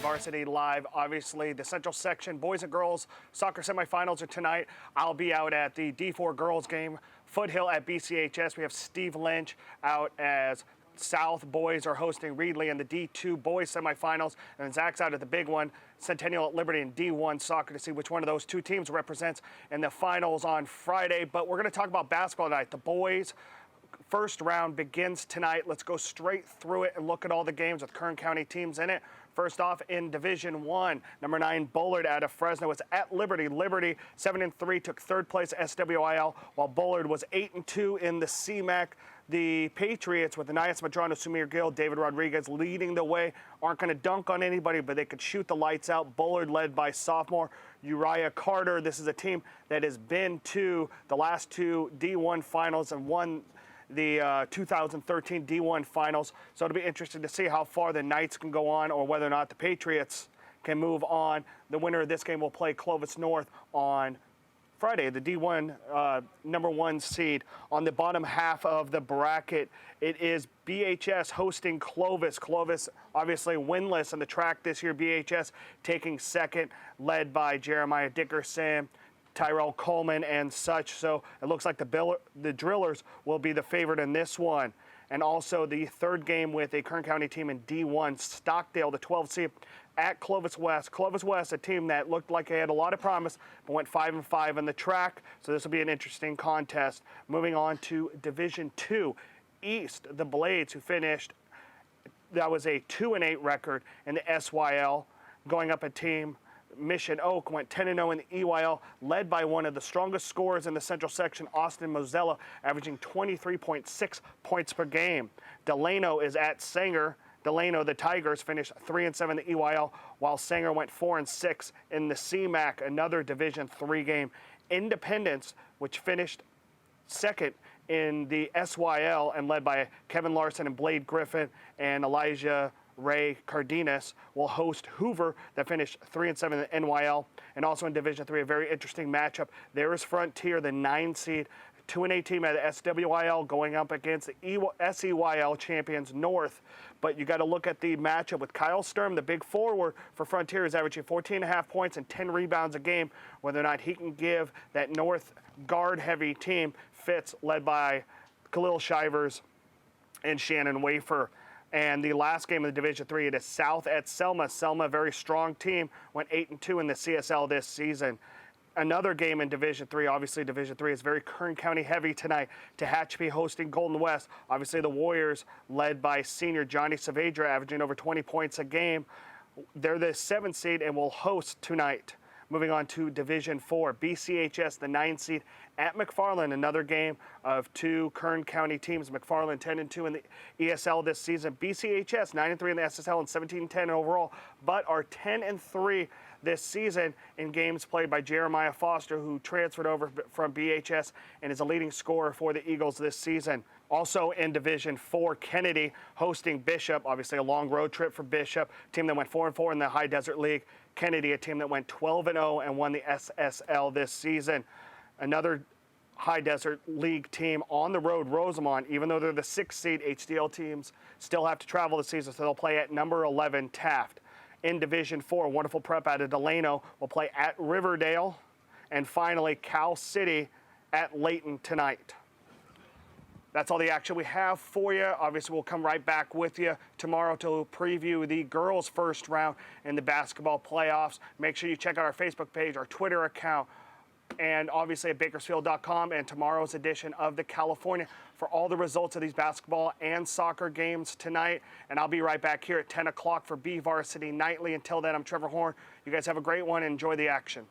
BVarsity Live. Obviously, the Central Section boys and girls soccer semifinals are tonight. I'll be out at the D4 girls game. Foothill at BCHS. We have Steve Lynch out as South boys are hosting Reedley in the D2 boys semifinals, and Zach's out at the big one, Centennial at Liberty in D1 soccer, to see which one of those two teams represents in the finals on Friday. But we're going to talk about basketball tonight. The boys first round begins tonight. Let's go straight through it and look at all the games with Kern County teams in it. First off, in Division 1, number 9 Bullard out of Fresno was at Liberty. Liberty 7-3 took third place SWIL, while Bullard was 8-2 in the CMAC. The Patriots with Anais Madrano, Sumir Gill, David Rodriguez leading the way. Aren't going to dunk on anybody, but they could shoot the lights out. Bullard led by sophomore Uriah Carter. This is a team that has been to the last two D1 finals and won the 2013 D1 finals. So it'll be interesting to see how far the Knights can go on or whether or not the Patriots can move on. The winner of this game will play Clovis North on Friday, the D1 number 1 seed. On the bottom half of the bracket, it is BHS hosting Clovis. Clovis obviously winless in the track this year. BHS taking second, led by Jeremiah Dickerson, Tyrell Coleman, and such. So it looks like the Drillers will be the favorite in this one. And also the third game with a Kern County team in D1, Stockdale, the 12th seed, at Clovis West. Clovis West, a team that looked like they had a lot of promise, but went 5-5 in the track. So this will be an interesting contest. Moving on to Division 2 East, the Blades, who finished, that was a 2-8 record in the SYL, going up a team. Mission Oak went 10-0 in the EYL, led by one of the strongest scorers in the Central Section, Austin Mozella, averaging 23.6 points per game. Delano is at Sanger. Delano, the Tigers, finished 3-7 in the EYL, while Sanger went 4-6 in the CMAC, another Division III game. Independence, which finished second in the SYL and led by Kevin Larson and Blade Griffin and Elijah Ray Cardenas, will host Hoover, that finished 3-7 in the NYL. And also in Division 3, a very interesting matchup. There is Frontier, the 9 seed, 2-8 team at the SWIL, going up against the SEYL champions North. But you got to look at the matchup with Kyle Sturm, the big forward for Frontier, is averaging 14.5 points and 10 rebounds a game. Whether or not he can give that North guard-heavy team fits, led by Khalil Shivers and Shannon Wafer. And the last game of the Division 3, it is South at Selma. Selma, a very strong team, went 8-2 in the CSL this season. Another game in Division 3, obviously Division 3 is very Kern County heavy tonight. Tehachapi hosting Golden West. Obviously the Warriors, led by senior Johnny Saavedra, averaging over 20 points a game. They're the 7th seed and will host tonight. Moving on to Division 4, BCHS, the 9 seed, at McFarland, another game of two Kern County teams. McFarland 10-2 in the ESL this season. BCHS 9-3 in the SSL and 17-10 overall, but are 10-3 this season in games played by Jeremiah Foster, who transferred over from BHS and is a leading scorer for the Eagles this season. Also in Division 4, Kennedy hosting Bishop, obviously a long road trip for Bishop, team that went 4-4 in the High Desert League. Kennedy, a team that went 12-0 and won the SSL this season. Another High Desert League team on the road, Rosamond, even though they're the 6th seed, HDL teams still have to travel this season, so they'll play at number 11, Taft. In Division 4, wonderful prep out of Delano will play at Riverdale. And finally, Cal City at Layton tonight. That's all the action we have for you. Obviously, we'll come right back with you tomorrow to preview the girls' first round in the basketball playoffs. Make sure you check out our Facebook page, our Twitter account, and obviously at Bakersfield.com and tomorrow's edition of the California for all the results of these basketball and soccer games tonight. And I'll be right back here at 10 o'clock for BVarsity Nightly. Until then, I'm Trevor Horn. You guys have a great one and enjoy the action.